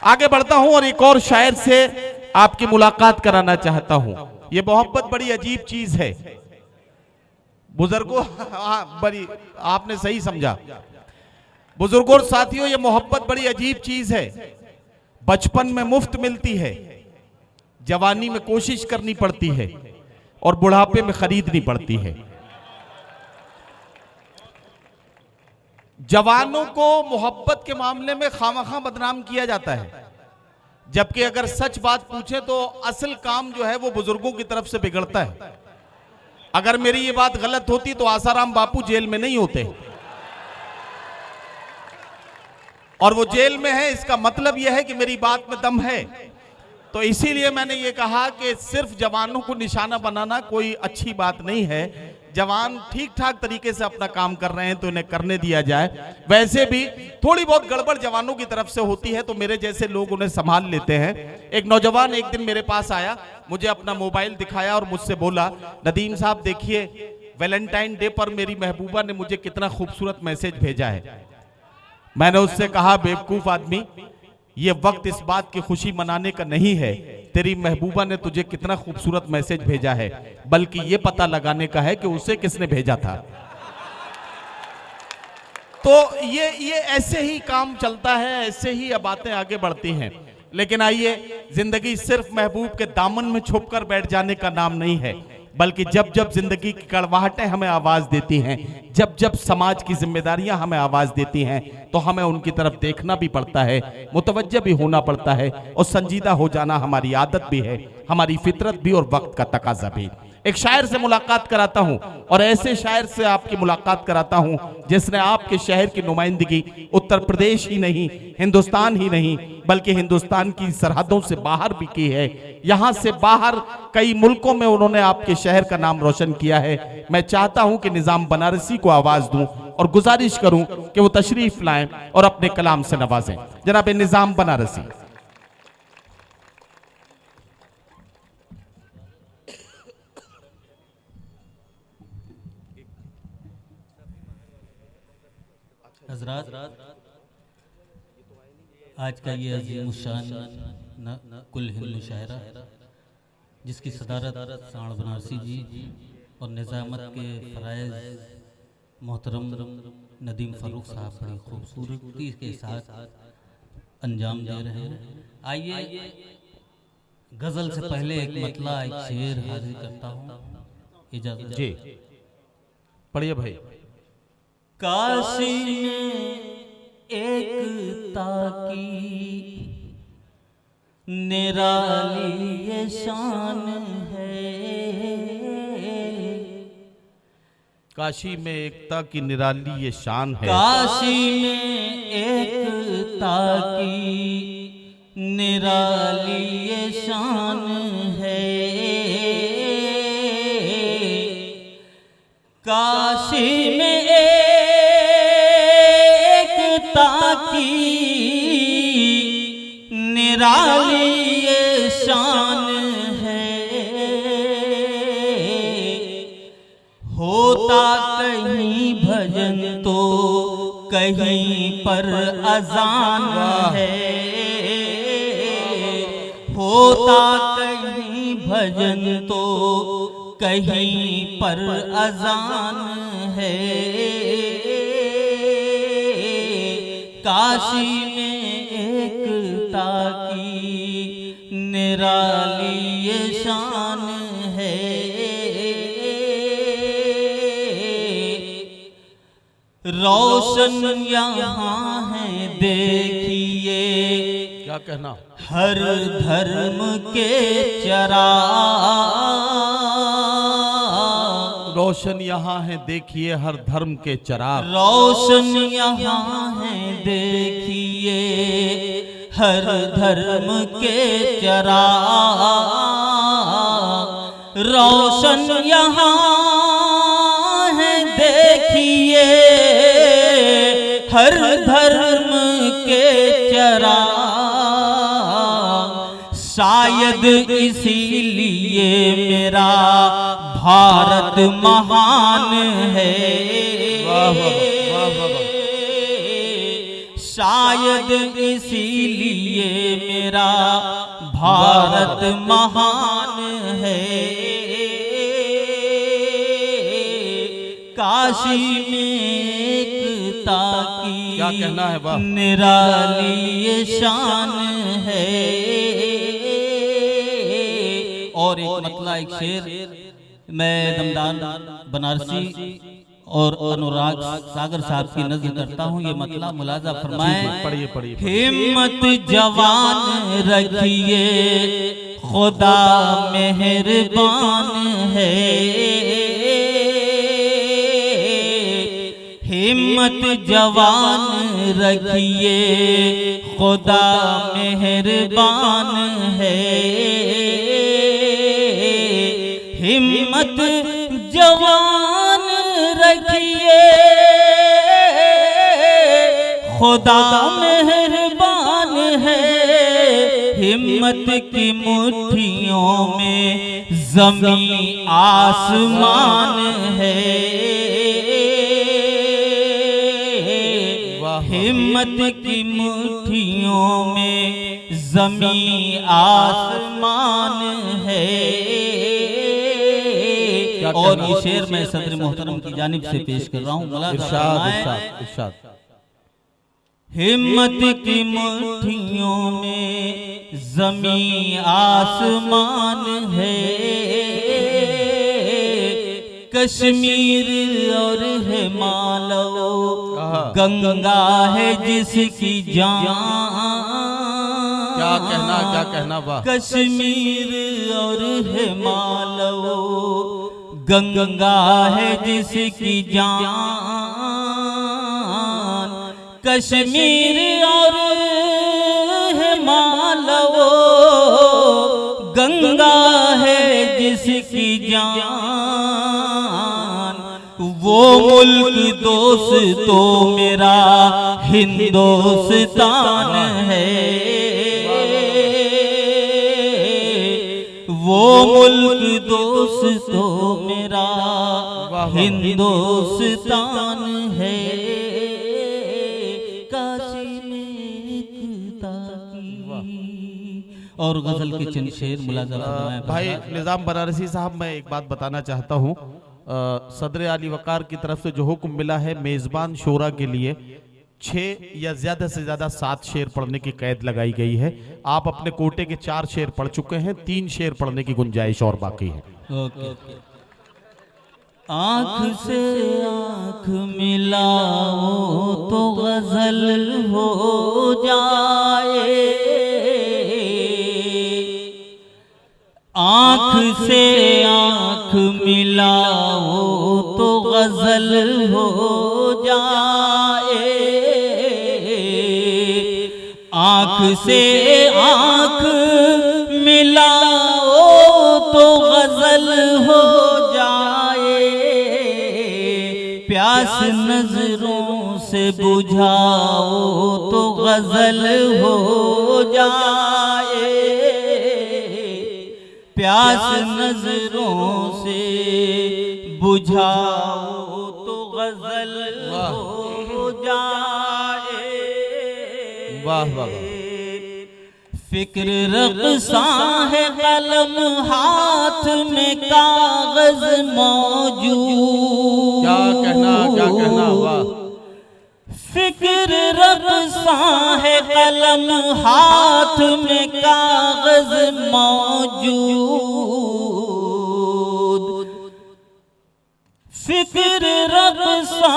आगे बढ़ता हूं और एक और शायर से आपकी मुलाकात कराना चाहता हूं। ये मोहब्बत बड़ी अजीब चीज है बुजुर्गों, बड़ी आपने सही समझा बुजुर्गों और साथियों, ये मोहब्बत बड़ी अजीब चीज है। बचपन में मुफ्त मिलती है, जवानी में कोशिश करनी पड़ती है और बुढ़ापे में खरीदनी पड़ती है। जवानों को मोहब्बत के मामले में खामखा बदनाम किया जाता है, जबकि अगर सच बात पूछे तो असल काम जो है वो बुजुर्गों की तरफ से बिगड़ता है। अगर मेरी ये बात गलत होती तो आसाराम बापू जेल में नहीं होते, और वो जेल में है, इसका मतलब यह है कि मेरी बात में दम है। तो इसीलिए मैंने ये कहा कि सिर्फ जवानों को निशाना बनाना कोई अच्छी बात नहीं है। जवान ठीक ठाक तरीके से अपना काम कर रहे हैं तो इन्हें करने दिया जाए। वैसे भी थोड़ी बहुत गड़बड़ जवानों की तरफ से होती है तो मेरे जैसे लोग उन्हें संभाल लेते हैं। एक नौजवान एक दिन मेरे पास आया, मुझे अपना मोबाइल दिखाया और मुझसे बोला, नदीम साहब देखिए, वैलेंटाइन डे पर मेरी महबूबा ने मुझे कितना खूबसूरत मैसेज भेजा है। मैंने उससे कहा, बेवकूफ आदमी, ये वक्त इस बात की खुशी मनाने का नहीं है तेरी महबूबा ने तुझे कितना खूबसूरत मैसेज भेजा है, बल्कि ये पता लगाने का है कि उसे किसने भेजा था। तो ये ऐसे ही काम चलता है, ऐसे ही अब बातें आगे बढ़ती हैं। लेकिन आइए, जिंदगी सिर्फ महबूब के दामन में छुपकर बैठ जाने का नाम नहीं है, बल्कि जब जब जिंदगी की कड़वाहटें हमें आवाज देती हैं, जब जब समाज की जिम्मेदारियां हमें आवाज देती हैं, तो हमें उनकी तरफ देखना भी पड़ता है, मुतवज्जह भी होना पड़ता है, और संजीदा हो जाना हमारी आदत भी है, हमारी फितरत भी और वक्त का तकाजा भी। एक शायर से मुलाकात कराता हूं, और ऐसे शायर से आपकी मुलाकात कराता हूं जिसने आपके शहर की नुमाइंदगी उत्तर प्रदेश ही नहीं, हिंदुस्तान ही नहीं, बल्कि हिंदुस्तान की सरहदों से बाहर भी की है। यहां से बाहर कई मुल्कों में उन्होंने आपके शहर का नाम रोशन किया है। मैं चाहता हूं कि निजाम बनारसी को आवाज दूं और गुजारिश करूं कि वो तशरीफ लाएं और अपने कलाम से नवाजें। जनाब निजाम बनारसी। हज़रात, आज का ये अज़ीमुश्शान कुल हिंद मुशायरा, जिसकी सदारत साण बनारसी जी और निज़ामत के फ़राइज़ मोहतरम नदीम फ़ारूक साहब बड़ी खूबसूरती के साथ अंजाम दे रहे हैं। आइए, गज़ल से पहले एक मतला, एक शेर हाजिर करता हूँ, इजाज़त जी पढ़िए भाई। काशी में एकता की निराली ये शान है, काशी में एकता की निराली ये शान है, काशी में एकता की निराली ये शान है, काशी में की निराली ये शान है। होता कहीं भजन तो कहीं पर अजान है, होता कहीं भजन तो कहीं पर अजान है। काशी में एकता की निराली ये शान है। रोशन यहाँ है देखिए, क्या कहना, हर धर्म के चिराग। रोशन यहाँ है देखिए हर धर्म के चिराग, रोशन यहाँ है देखिए हर धर्म के चिराग। रोशन यहाँ है देखिए हर धर्म के चिराग। शायद इसीलिए मेरा भारत महान है, शायद इसीलिए मेरा भारत महान है। काशी में एकता की क्या कहना है, वाह। निराली ये शान है। और एक मतला एक शेर मैं दमदार बनारसी और अनुराग सागर साहब की नज़र करता हूँ। ये मतला मुलाजा फरमाएं। पढ़िए पढ़िए। हिम्मत जवान रखिए, खुदा मेहरबान है। हिम्मत जवान रखिए, खुदा मेहरबान है। हिम्मत जवान रखिए, खुदा मेहरबान है। हिम्मत की मुट्ठियों में ज़मीं आसमान है। हिम्मत की मुट्ठियों में ज़मीं आसमान है। और ये शेर मैं सदर मोहतरम की जानिब से पेश कर रहा हूँ। इरशाद। हिम्मत की मुट्ठियों में ज़मीं आसमान है। कश्मीर और हिमालय गंगा है जिसकी जान। क्या कहना, वाह। कश्मीर और हिमालय गंगा है जिसकी जान। कश्मीर और हिमालय गंगा है जिसकी जान। वो मुल्क दोस्तों मेरा हिंदुस्तान है। वो मुल्क दोस्तों मेरा हिंदुस्तान है। काशी में एकता की। और गजल के चंद शेर मुलाजा फरमाएं। भाई निज़ाम बनारसी साहब, मैं एक बात बताना चाहता हूँ। सदर आली वकार की तरफ से जो हुक्म मिला है, मेज़बान शोरा के लिए 6 या ज्यादा से ज्यादा 7 शेर पढ़ने की कैद लगाई गई है। आप अपने कोटे के 4 शेर पढ़ चुके हैं, 3 शेर पढ़ने की गुंजाइश और बाकी है। आँख से आँख मिलाओ तो गजल हो जाए। आँख से आँख मिलाओ तो गजल हो जाए। आँख से आँख मिलाओ तो गजल हो जाए। प्यास नजरों से बुझाओ तो गजल हो जाए। प्यास नजरों से बुझाओ तो गजल हो जाए। वाह वाह। फिक्र रक़्सा है कलम हाथ में कागज मौजूद। क्या कहना, वाह। फिक्र रक़्सा है कलम हाथ में कागज मौजूद। फिक्र रक़्सा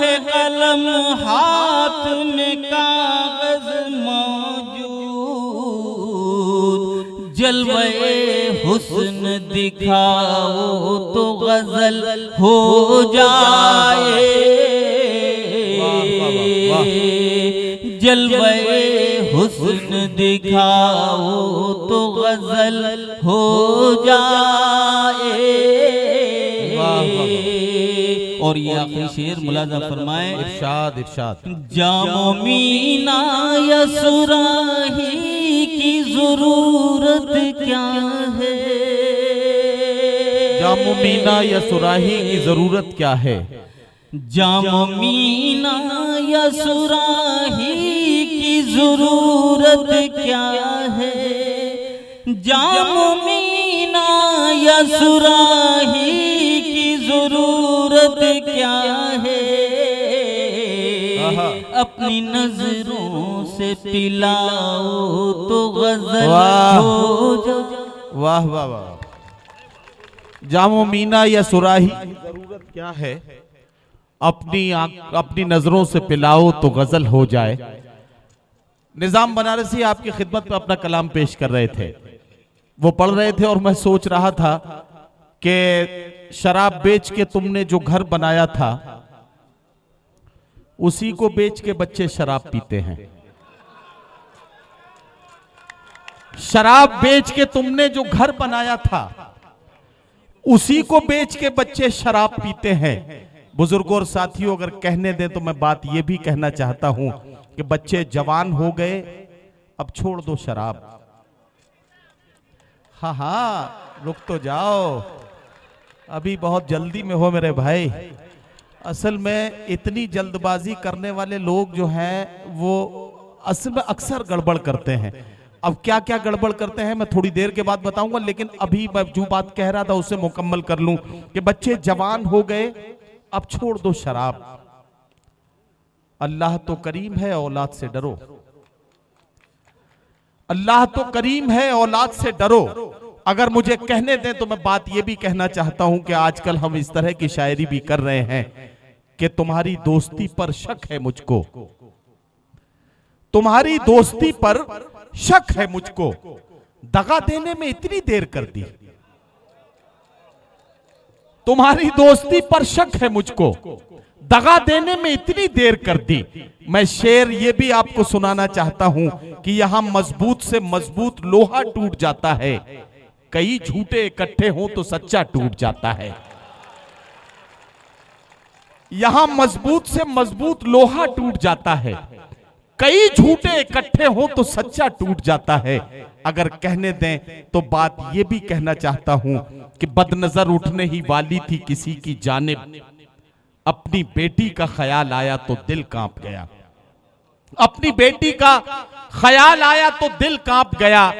है कलम हाथ में कागज मौजूद। जलवे हुस्न दिखाओ तो गजल हो जाए। जलवे हुस्न दिखाओ तो गजल हो जाए। और ये आखिरी शेर मुलाजा फरमाए। इरशाद। जामो मीना या सुराही की जरूरत क्या है। जामो मीना या सुराही की जरूरत क्या है। जामो मीना या सुराही जरूरत क्या है, जाम मीना या सुराही की जरूरत क्या है, अपनी नजरों से पिलाओ तो गजल हो जाओ। वाह वाह वाह। जामो मीना या सुराही की जरूरत क्या है, अपनी नजरों से पिलाओ तो गजल हो जाए। निजाम बनारसी आपकी खिदमत में अपना कलाम पेश कर रहे थे, वो पढ़ रहे थे और मैं सोच रहा था कि शराब बेच के तुमने जो घर बनाया था उसी को बेच के बच्चे शराब पीते हैं। शराब बेच के तुमने जो घर बनाया था उसी को बेच के बच्चे शराब पीते हैं। बुजुर्गों और साथियों, अगर कहने दें तो मैं बात यह भी कहना चाहता हूं कि बच्चे जवान हो गए, अब छोड़ दो शराब। हाँ हाँ, रुक तो जाओ, अभी बहुत जल्दी में हो मेरे भाई। असल में इतनी जल्दबाजी करने वाले लोग जो हैं वो असल में अक्सर गड़बड़ करते हैं। अब क्या क्या गड़बड़ करते हैं मैं थोड़ी देर के बाद बताऊंगा, लेकिन अभी मैं जो बात कह रहा था उसे मुकम्मल कर लूं कि बच्चे जवान हो गए, अब छोड़ दो शराब। अल्लाह तो करीम है, औलाद से डरो। अल्लाह तो करीम है, औलाद से डरो। अगर मुझे कहने दें तो मैं बात यह भी कहना चाहता हूं कि आजकल हम इस तरह की शायरी भी कर रहे हैं कि तुम्हारी दोस्ती पर शक है मुझको, तुम्हारी दोस्ती पर शक है मुझको, दगा देने में इतनी देर कर दी। तुम्हारी दोस्ती पर शक है मुझको, दगा देने में इतनी देर कर दी। मैं शेर ये भी आपको सुनाना चाहता हूं कि यहां मजबूत से मजबूत लोहा टूट जाता है, कई झूठे इकट्ठे हों तो सच्चा टूट जाता है। यहां मजबूत से मजबूत लोहा टूट जाता है, कई झूठे इकट्ठे हों तो सच्चा टूट जाता है। अगर कहने दें तो बात यह भी कहना चाहता हूं कि बदनजर उठने ही वाली थी किसी की जानिब, अपनी बेटी का ख्याल आया तो दिल कांप गया। अपनी बेटी का ख्याल आया तो दिल कांप गया।